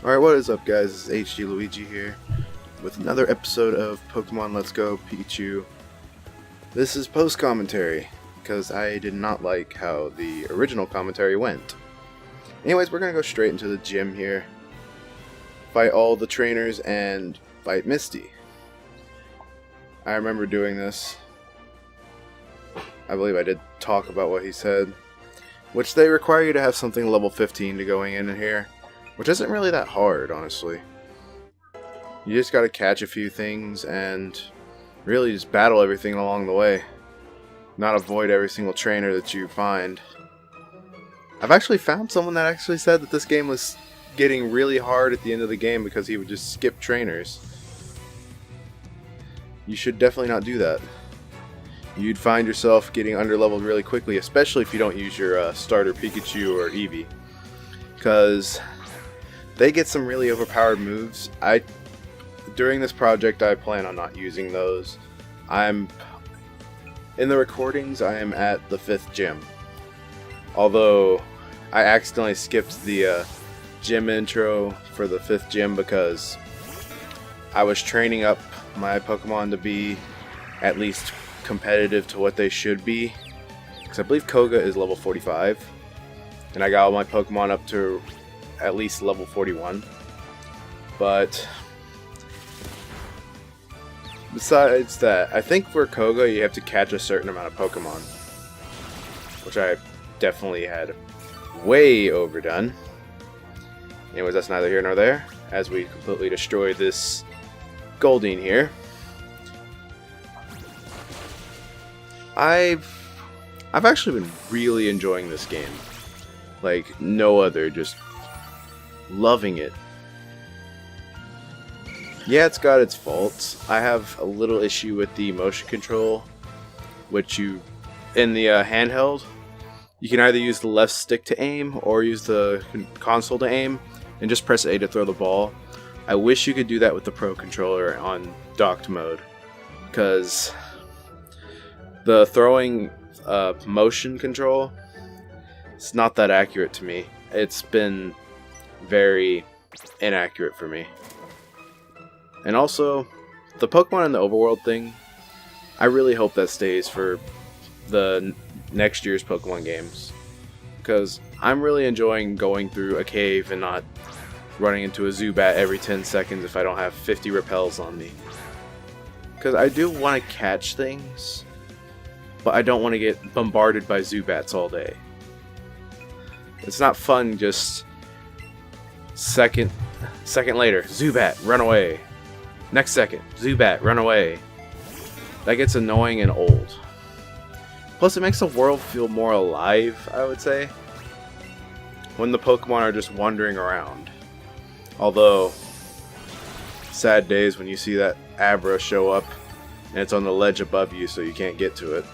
Alright, what is up guys? This is HD Luigi here with another episode of Pokemon Let's Go Pikachu. This is post-commentary, because I did not like how the original commentary went. Anyways, we're gonna go straight into the gym here, fight all the trainers, and fight Misty. I remember doing this. I believe I did talk about what he said, which they require you to have something level 15 to going in here. Which isn't really that hard, honestly. You just gotta catch a few things and really just battle everything along the way. Not avoid every single trainer that you find. I've actually found someone that actually said that this game was getting really hard at the end of the game because he would just skip trainers. You should definitely not do that. You'd find yourself getting underleveled really quickly, especially if you don't use your starter Pikachu or Eevee. Because they get some really overpowered moves. During this project, I plan on not using those. In the recordings, I am at the 5th gym. Although, I accidentally skipped the gym intro for the 5th gym because I was training up my Pokemon to be at least competitive to what they should be. Because I believe Koga is level 45. And I got all my Pokemon up to at least level 41. But besides that, I think for Koga you have to catch a certain amount of Pokemon, which I definitely had way overdone. Anyways, that's neither here nor there, as we completely destroy this Goldeen here. I've actually been really enjoying this game, like no other, just loving it. Yeah, it's got its faults. I have a little issue with the motion control, which in the handheld, you can either use the left stick to aim or use the console to aim and just press A to throw the ball. I wish you could do that with the Pro Controller on docked mode, because the throwing motion control, it's not that accurate to me. It's been very inaccurate for me. And also, the Pokemon in the overworld thing, I really hope that stays for the next year's Pokemon games. Because I'm really enjoying going through a cave and not running into a Zubat every 10 seconds if I don't have 50 repels on me. Because I do want to catch things, but I don't want to get bombarded by Zubats all day. It's not fun just second later, Zubat, run away. Next second, Zubat, run away. That gets annoying and old. Plus, it makes the world feel more alive, I would say, when the Pokemon are just wandering around. Although, sad days when you see that Abra show up and it's on the ledge above you so you can't get to it.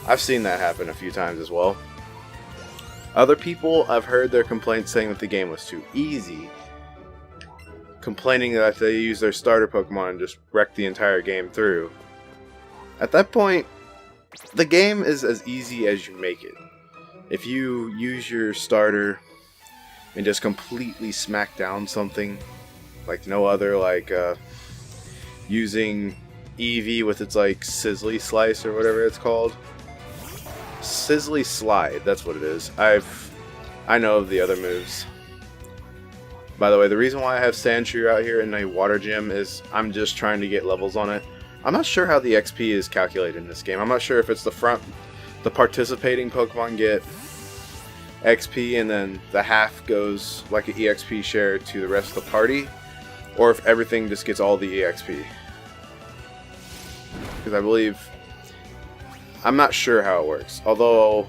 I've seen that happen a few times as well. Other people, I've heard their complaints saying that the game was too easy, complaining that they use their starter Pokemon and just wreck the entire game through. At that point, the game is as easy as you make it. If you use your starter and just completely smack down something like no other, like using Eevee with its like Sizzly Slice or whatever it's called. Sizzly Slide, that's what it is. I know of the other moves. By the way, the reason why I have Sandshrew out here in a water gym is I'm just trying to get levels on it. I'm not sure how the XP is calculated in this game. I'm not sure if it's the participating Pokemon get XP and then the half goes like an EXP share to the rest of the party, or if everything just gets all the EXP. Because I believe, I'm not sure how it works. Although,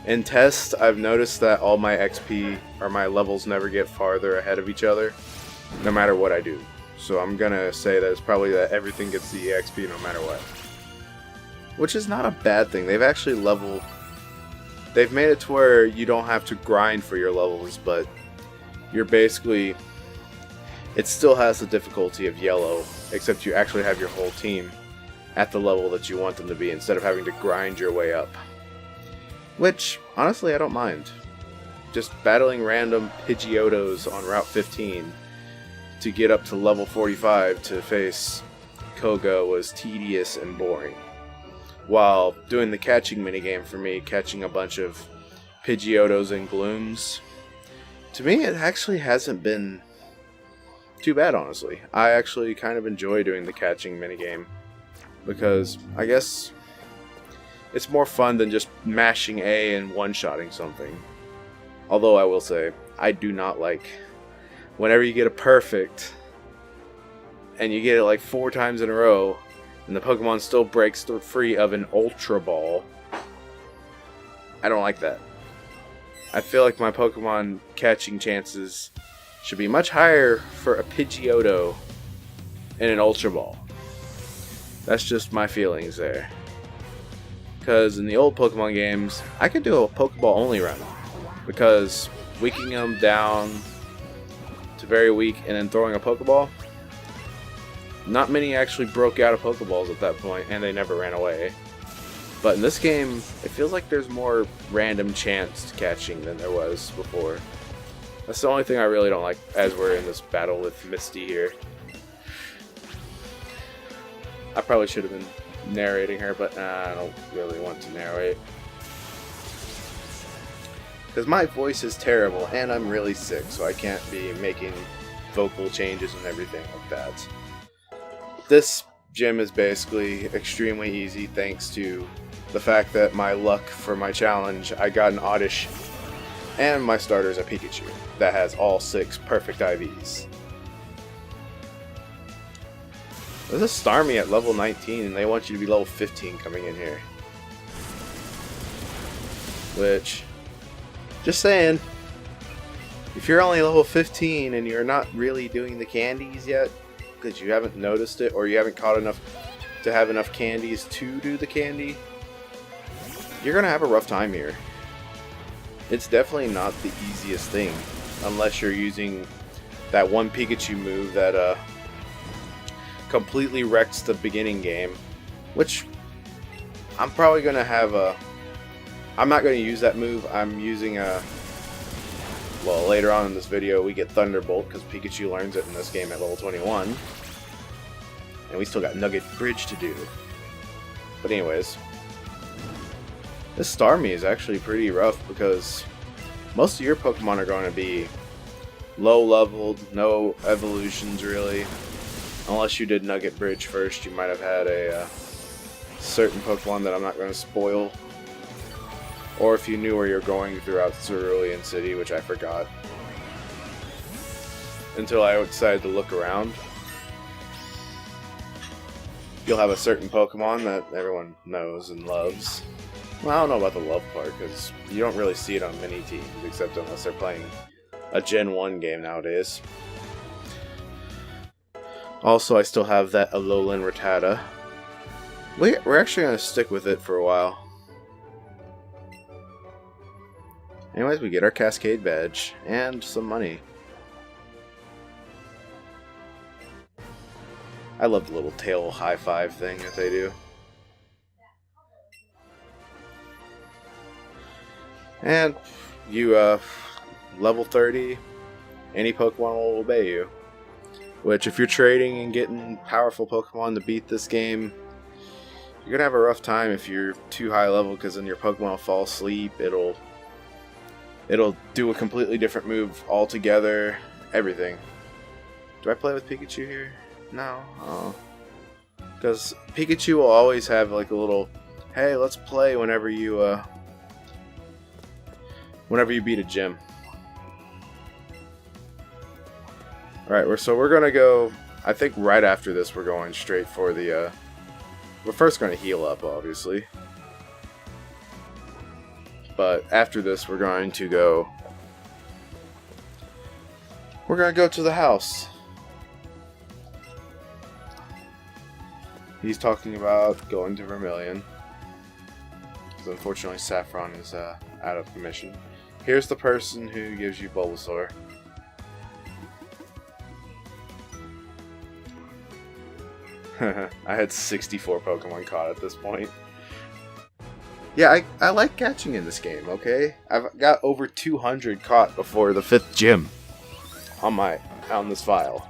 in tests, I've noticed that all my XP or my levels never get farther ahead of each other, no matter what I do. So I'm gonna say that it's probably that everything gets the EXP no matter what. Which is not a bad thing. They've actually they've made it to where you don't have to grind for your levels, but you're basically, it still has the difficulty of yellow, except you actually have your whole team at the level that you want them to be instead of having to grind your way up. Which, honestly, I don't mind. just battling random Pidgeotos on Route 15 to get up to level 45 to face Koga was tedious and boring. While doing the catching minigame for me, catching a bunch of Pidgeotos and Glooms, to me it actually hasn't been too bad, honestly. I actually kind of enjoy doing the catching minigame because I guess it's more fun than just mashing A and one-shotting something. Although I will say, I do not like whenever you get a perfect and you get it like 4 times in a row and the Pokemon still breaks free of an Ultra Ball. I don't like that. I feel like my Pokemon catching chances should be much higher for a Pidgeotto and an Ultra Ball. That's just my feelings there. Because in the old Pokemon games, I could do a Pokeball only run. Because weakening them down to very weak and then throwing a Pokeball, not many actually broke out of Pokeballs at that point, and they never ran away. But in this game, it feels like there's more random chance catching than there was before. That's the only thing I really don't like as we're in this battle with Misty here. I probably should have been narrating her, but I don't really want to narrate. Because my voice is terrible, and I'm really sick, so I can't be making vocal changes and everything like that. This gym is basically extremely easy thanks to the fact that my luck for my challenge, I got an Oddish, and my starter is a Pikachu that has all 6 perfect IVs. This is Starmie at level 19, and they want you to be level 15 coming in here. Which, just saying, if you're only level 15 and you're not really doing the candies yet, because you haven't noticed it, or you haven't caught enough to have enough candies to do the candy, you're going to have a rough time here. It's definitely not the easiest thing, unless you're using that one Pikachu move that completely wrecks the beginning game, which I'm probably going to have a... I'm not going to use that move. I'm using a... Well, later on in this video, we get Thunderbolt, because Pikachu learns it in this game at level 21. And we still got Nugget Bridge to do. But anyways, this Starmie is actually pretty rough, because most of your Pokemon are going to be low-leveled, no evolutions really. Unless you did Nugget Bridge first, you might have had a certain Pokemon that I'm not going to spoil. Or if you knew where you're going throughout Cerulean City, which I forgot. Until I decided to look around. You'll have a certain Pokemon that everyone knows and loves. Well, I don't know about the love part, because you don't really see it on many teams, except unless they're playing a Gen 1 game nowadays. Also, I still have that Alolan Rattata. We're actually going to stick with it for a while. Anyways, we get our Cascade badge and some money. I love the little tail high five thing that they do. And you level 30, any Pokemon will obey you. Which, if you're trading and getting powerful Pokemon to beat this game, you're going to have a rough time if you're too high level, because then your Pokemon will fall asleep, it'll do a completely different move altogether, everything. Do I play with Pikachu here? No. Oh. Because Pikachu will always have like a little, hey, let's play whenever you beat a gym. Alright, so we're going to go, I think right after this we're going straight for the, we're first going to heal up, obviously. But after this we're going to go to the house. He's talking about going to Vermilion. Because unfortunately Saffron is out of commission. Here's the person who gives you Bulbasaur. I had 64 Pokemon caught at this point. Yeah, I like catching in this game, okay? I've got over 200 caught before the 5th gym on this file.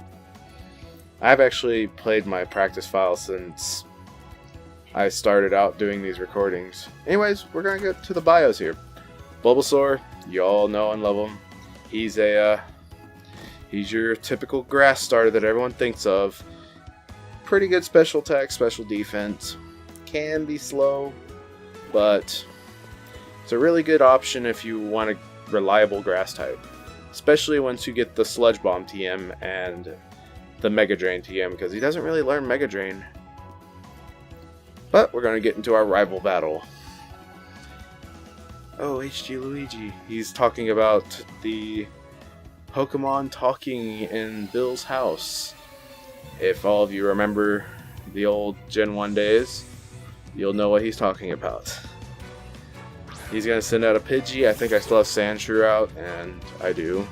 I've actually played my practice file since I started out doing these recordings. Anyways, we're gonna get to the bios here. Bulbasaur, you all know and love him. He's your typical grass starter that everyone thinks of. Pretty good special attack, special defense. Can be slow, but it's a really good option if you want a reliable grass type. Especially once you get the Sludge Bomb TM and the Mega Drain TM, because he doesn't really learn Mega Drain. But we're going to get into our rival battle. Oh, HG Luigi. He's talking about the Pokemon talking in Bill's house. If all of you remember the old Gen 1 days, you'll know what he's talking about. He's going to send out a Pidgey. I think I still have Sandshrew out, and I do.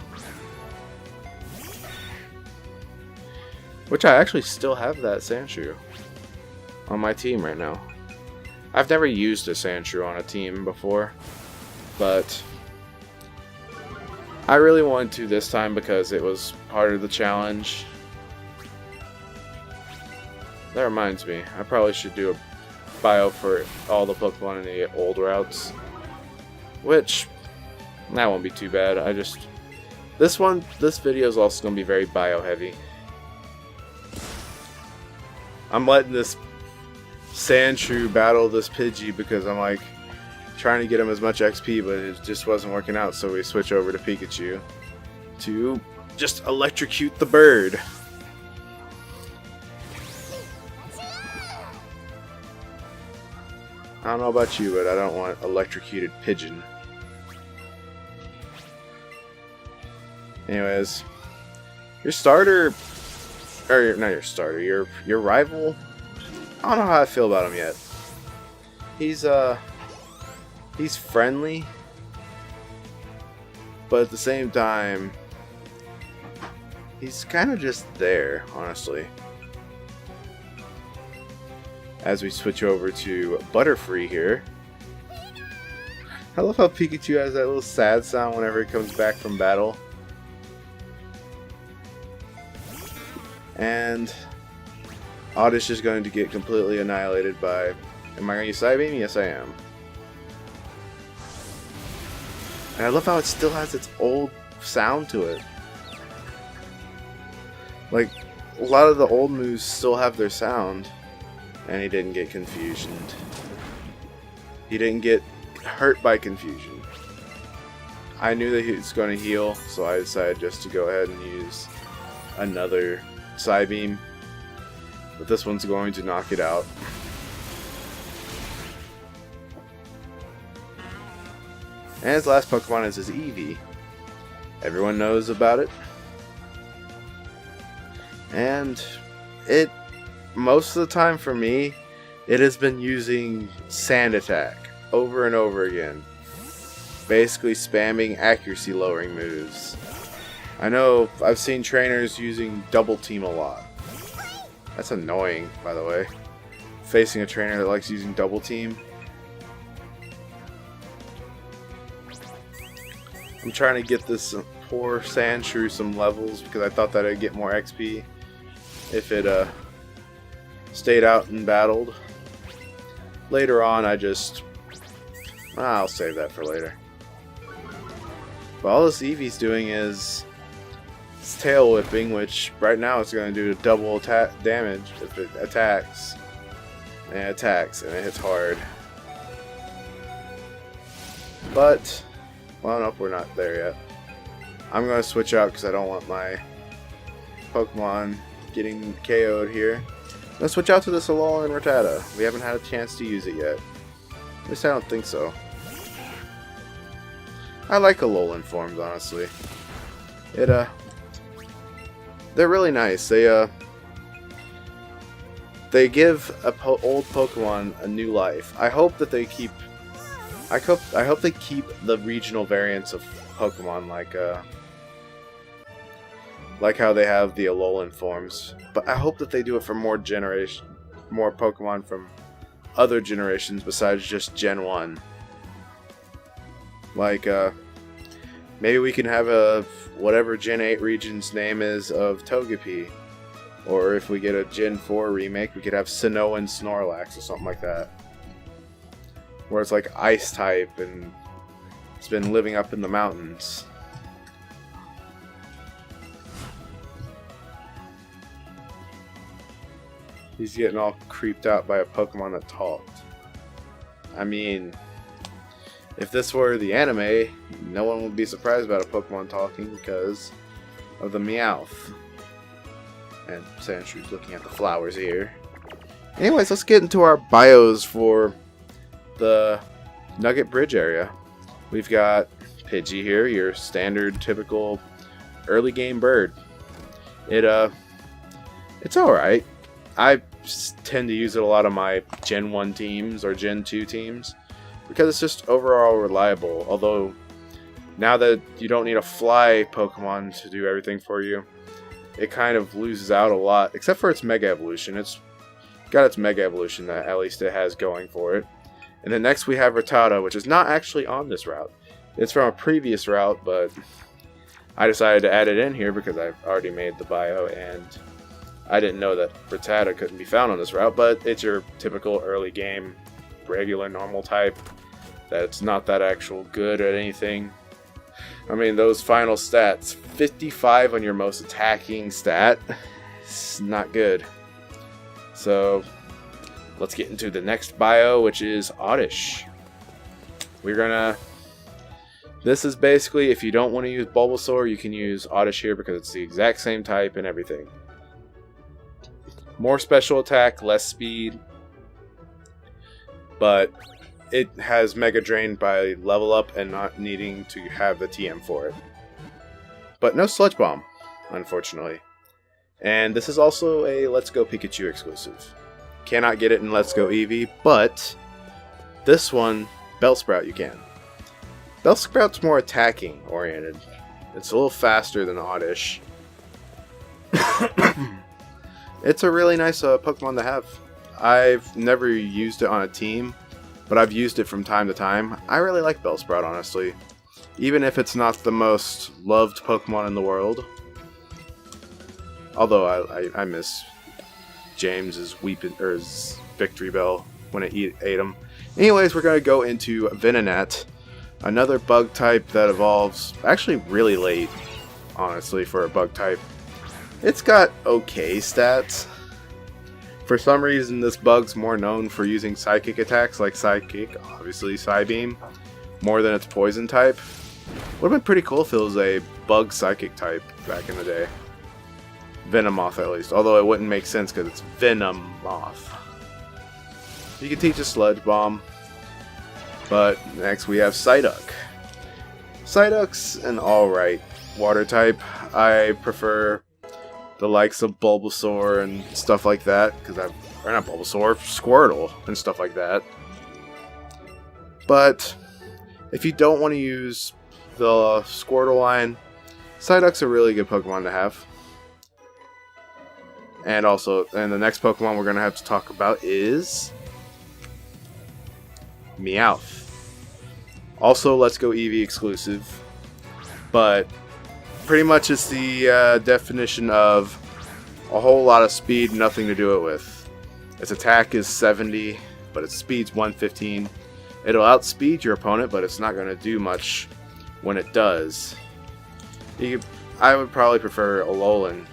Which I actually still have that Sandshrew on my team right now. I've never used a Sandshrew on a team before, but I really wanted to this time because it was part of the challenge. That reminds me, I probably should do a bio for all the Pokemon in the old routes, which that won't be too bad. This video is also going to be very bio heavy. I'm letting this Sandshrew battle this Pidgey because I'm like trying to get him as much XP, but it just wasn't working out, so we switch over to Pikachu to just electrocute the bird. I don't know about you, but I don't want electrocuted pigeon. Anyways, your starter, or not your starter, your rival, I don't know how I feel about him yet. He's friendly, but at the same time, he's kind of just there, honestly. As we switch over to Butterfree here. I love how Pikachu has that little sad sound whenever he comes back from battle. And Oddish is going to get completely annihilated by... Am I going to use Psybeam? Yes, I am. And I love how it still has its old sound to it. Like, a lot of the old moves still have their sound. And he didn't get confusioned. He didn't get hurt by confusion. I knew that he was going to heal, so I decided just to go ahead and use another Psybeam. But this one's going to knock it out. And his last Pokemon is his Eevee. Everyone knows about it. And most of the time for me, it has been using Sand Attack over and over again. Basically spamming accuracy lowering moves. I know I've seen trainers using Double Team a lot. That's annoying, by the way. Facing a trainer that likes using Double Team. I'm trying to get this poor Sandshrew some levels because I thought that I'd get more XP if it stayed out and battled. Later on, I'll save that for later. But all this Eevee's doing is it's tail whipping, which right now it's going to do double damage if it attacks. And it attacks, and it hits hard. But, well, nope, we're not there yet. I'm going to switch out because I don't want my Pokemon getting KO'd here. Let's switch out to this Alolan Rattata. We haven't had a chance to use it yet. At least I don't think so. I like Alolan forms, honestly. They're really nice. They give old Pokemon a new life. I hope that they keep. I hope they keep the regional variants of Pokemon like how they have the Alolan forms. But I hope that they do it for more Pokemon from other generations besides just Gen 1. Like, maybe we can have a whatever Gen 8 region's name is of Togepi. Or if we get a Gen 4 remake, we could have Sinnoh and Snorlax or something like that. Where it's like ice type and it's been living up in the mountains. He's getting all creeped out by a Pokemon that talked. I mean, if this were the anime, no one would be surprised about a Pokemon talking because of the Meowth. And Sandshrew's looking at the flowers here. Anyways, let's get into our bios for the Nugget Bridge area. We've got Pidgey here, your standard, typical early game bird. It's alright. I tend to use it a lot on my Gen 1 teams or Gen 2 teams because it's just overall reliable. Although, now that you don't need a fly Pokemon to do everything for you, it kind of loses out a lot, except for its Mega Evolution. It's got its Mega Evolution that at least it has going for it. And then next we have Rattata, which is not actually on this route. It's from a previous route, but I decided to add it in here because I've already made the bio, and I didn't know that Rattata couldn't be found on this route, but it's your typical early game, regular, normal type that's not that actual good at anything. I mean, those final stats, 55 on your most attacking stat, it's not good. So, let's get into the next bio, which is Oddish. This is basically, if you don't want to use Bulbasaur, you can use Oddish here because it's the exact same type and everything. More special attack, less speed, but it has Mega Drain by level up and not needing to have the TM for it. But no Sludge Bomb, unfortunately. And this is also a Let's Go Pikachu exclusive. Cannot get it in Let's Go Eevee, but this one, Bellsprout, you can. Bellsprout's more attacking oriented. It's a little faster than Oddish. It's a really nice Pokemon to have. I've never used it on a team, but I've used it from time to time. I really like Bellsprout, honestly. Even if it's not the most loved Pokemon in the world. Although I miss James's his Victory Bell when it ate him. Anyways, we're going to go into Venonat. Another bug type that evolves actually really late, honestly, for a bug type. It's got okay stats. For some reason, this bug's more known for using psychic attacks like Psychic, obviously Psybeam, more than its poison type. Would have been pretty cool if it was a bug psychic type back in the day. Venomoth at least, although it wouldn't make sense because it's Venomoth. You can teach a Sludge Bomb. But next we have Psyduck. Psyduck's an alright water type. I prefer the likes of Bulbasaur and stuff like that, because or not Bulbasaur, Squirtle and stuff like that. But if you don't want to use the Squirtle line, Psyduck's a really good Pokemon to have. And the next Pokemon we're going to have to talk about is Meowth. Also, Let's Go Eevee exclusive, but pretty much it's the definition of a whole lot of speed, nothing to do it with. Its attack is 70, but its speed's 115. It'll outspeed your opponent, but it's not going to do much when it does. I would probably prefer Alolan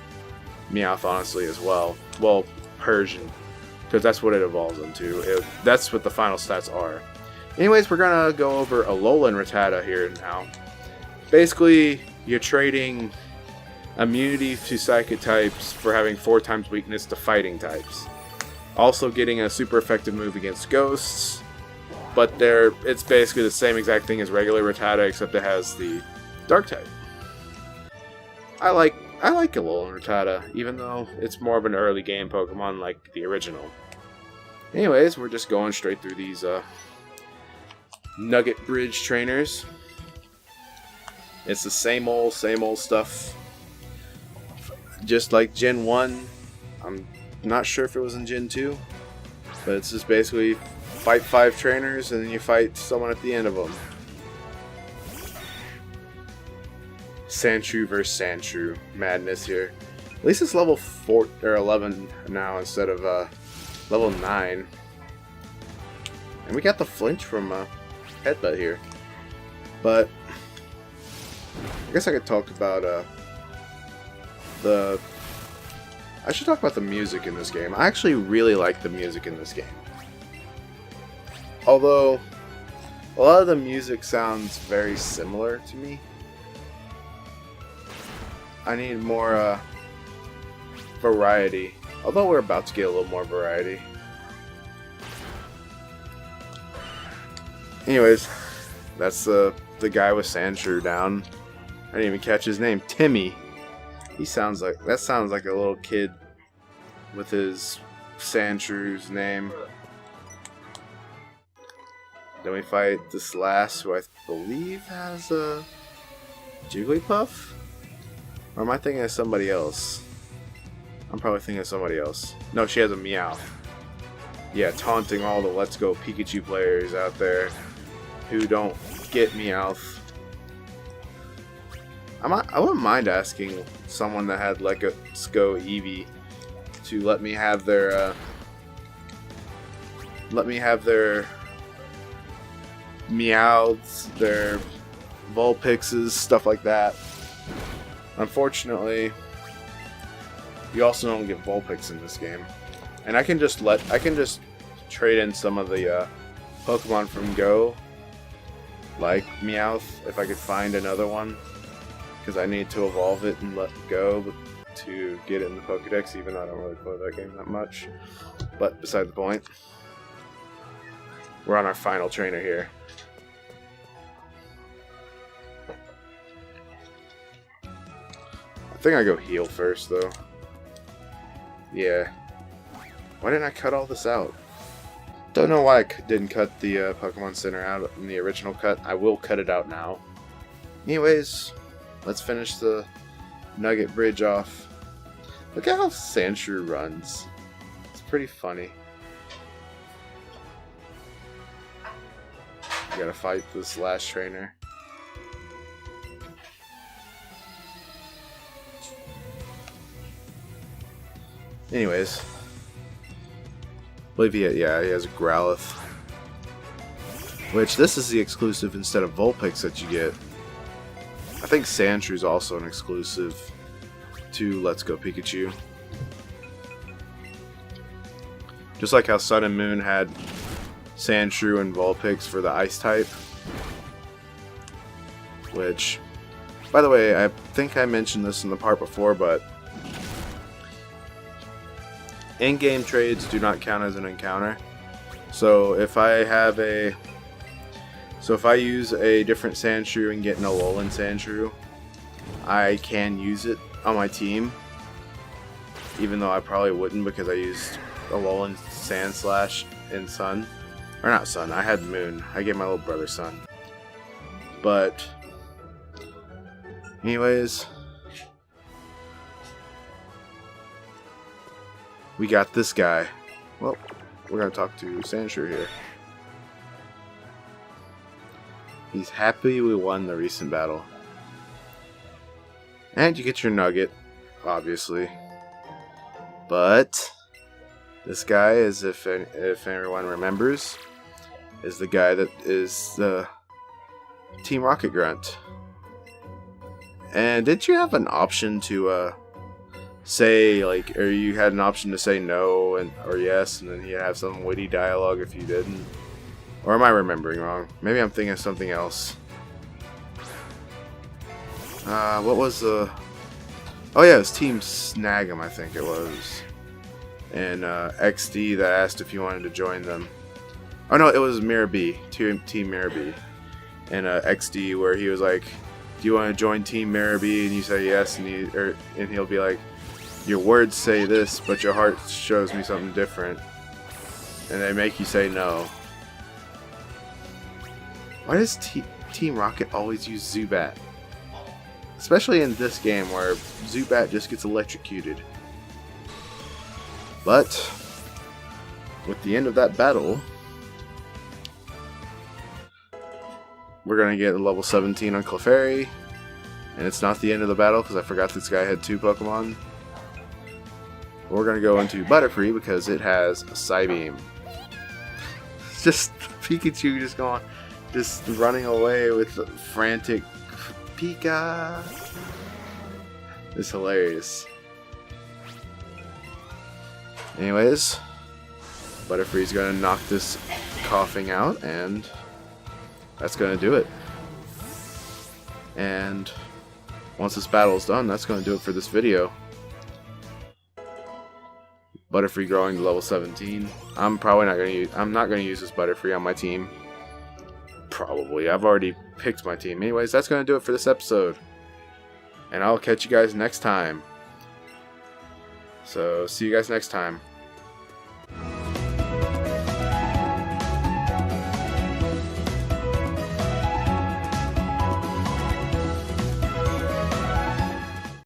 Meowth, honestly, as well. Well, Persian, because that's what it evolves into. That's what the final stats are. Anyways, we're going to go over Alolan Rattata here now. Basically, you're trading immunity to psychic types for having 4 times weakness to fighting types. Also getting a super effective move against ghosts. But it's basically the same exact thing as regular Rattata, except it has the dark type. I like Alolan Rattata, even though it's more of an early game Pokemon like the original. Anyways, we're just going straight through these Nugget Bridge trainers. It's the same old stuff. Just like Gen 1. I'm not sure if it was in Gen 2. But it's just basically fight 5 trainers and then you fight someone at the end of them. Sandshrew versus Sandshrew. Madness here. At least it's level 4 or 11 now instead of level 9. And we got the flinch from Headbutt here. But I guess I could talk about I should talk about the music in this game. I actually really like the music in this game. Although a lot of the music sounds very similar to me. I need more variety. Although we're about to get a little more variety. Anyways, that's the guy with Sandshrew down. I didn't even catch his name. Timmy. That sounds like a little kid with his Sandshrew's name. Then we fight this last, who I believe has a Jigglypuff? Or am I thinking of somebody else? I'm probably thinking of somebody else. No, she has a Meowth. Yeah, taunting all the Let's Go Pikachu players out there who don't get Meowth. I wouldn't mind asking someone that had Let's Go Eevee to let me have their Meowths, their Vulpixes, stuff like that. Unfortunately, you also don't get Vulpix in this game, and I can just trade in some of the Pokemon from Go, like Meowth, if I could find another one. Because I need to evolve it and let it go to get it in the Pokedex, even though I don't really play that game that much. But beside the point, we're on our final trainer here. I think I go heal first, though. Yeah. Why didn't I cut all this out? Don't know why I didn't cut the Pokemon Center out in the original cut. I will cut it out now. Anyways, let's finish the Nugget Bridge off. Look at how Sandshrew runs. It's pretty funny. You gotta fight this last trainer. Anyways, I believe he has a Growlithe. Which, this is the exclusive instead of Vulpix that you get. I think Sandshrew is also an exclusive to Let's Go Pikachu. Just like how Sun and Moon had Sandshrew and Vulpix for the Ice type. Which, by the way, I think I mentioned this in the part before, but in-game trades do not count as an encounter. So if I use a different Sandshrew and get an Alolan Sandshrew, I can use it on my team. Even though I probably wouldn't because I used Alolan Sandslash in Sun. Or not Sun, I had Moon. I gave my little brother Sun. But, anyways, we got this guy. Well, we're going to talk to Sandshrew here. He's happy we won the recent battle. And you get your nugget, obviously. But this guy is, if everyone remembers, is the guy that is the Team Rocket Grunt. And did you have an option to say, like, or you had an option to say no or yes, and then he'd have some witty dialogue if you didn't? Or am I remembering wrong? Maybe I'm thinking of something else. What was the... Oh yeah, it was Team Snag'em, I think it was. And XD that asked if you wanted to join them. Oh no, it was Mirror B. Team Mirror B. And XD where he was like, do you want to join Team Mirror B? And you say yes, and he'll be like, your words say this, but your heart shows me something different. And they make you say no. Why does Team Rocket always use Zubat? Especially in this game where Zubat just gets electrocuted. But with the end of that battle, we're going to get a level 17 on Clefairy. And it's not the end of the battle because I forgot this guy had 2 Pokemon. We're going to go into Butterfree because it has a Psybeam. Just Pikachu just running away with frantic Pika. It's hilarious. Anyways, Butterfree's going to knock this coughing out, and that's going to do it. And once this battle is done, that's going to do it for this video. Butterfree growing to level 17. I'm not going to use this Butterfree on my team. Probably. I've already picked my team. Anyways, that's going to do it for this episode. And I'll catch you guys next time. So, see you guys next time.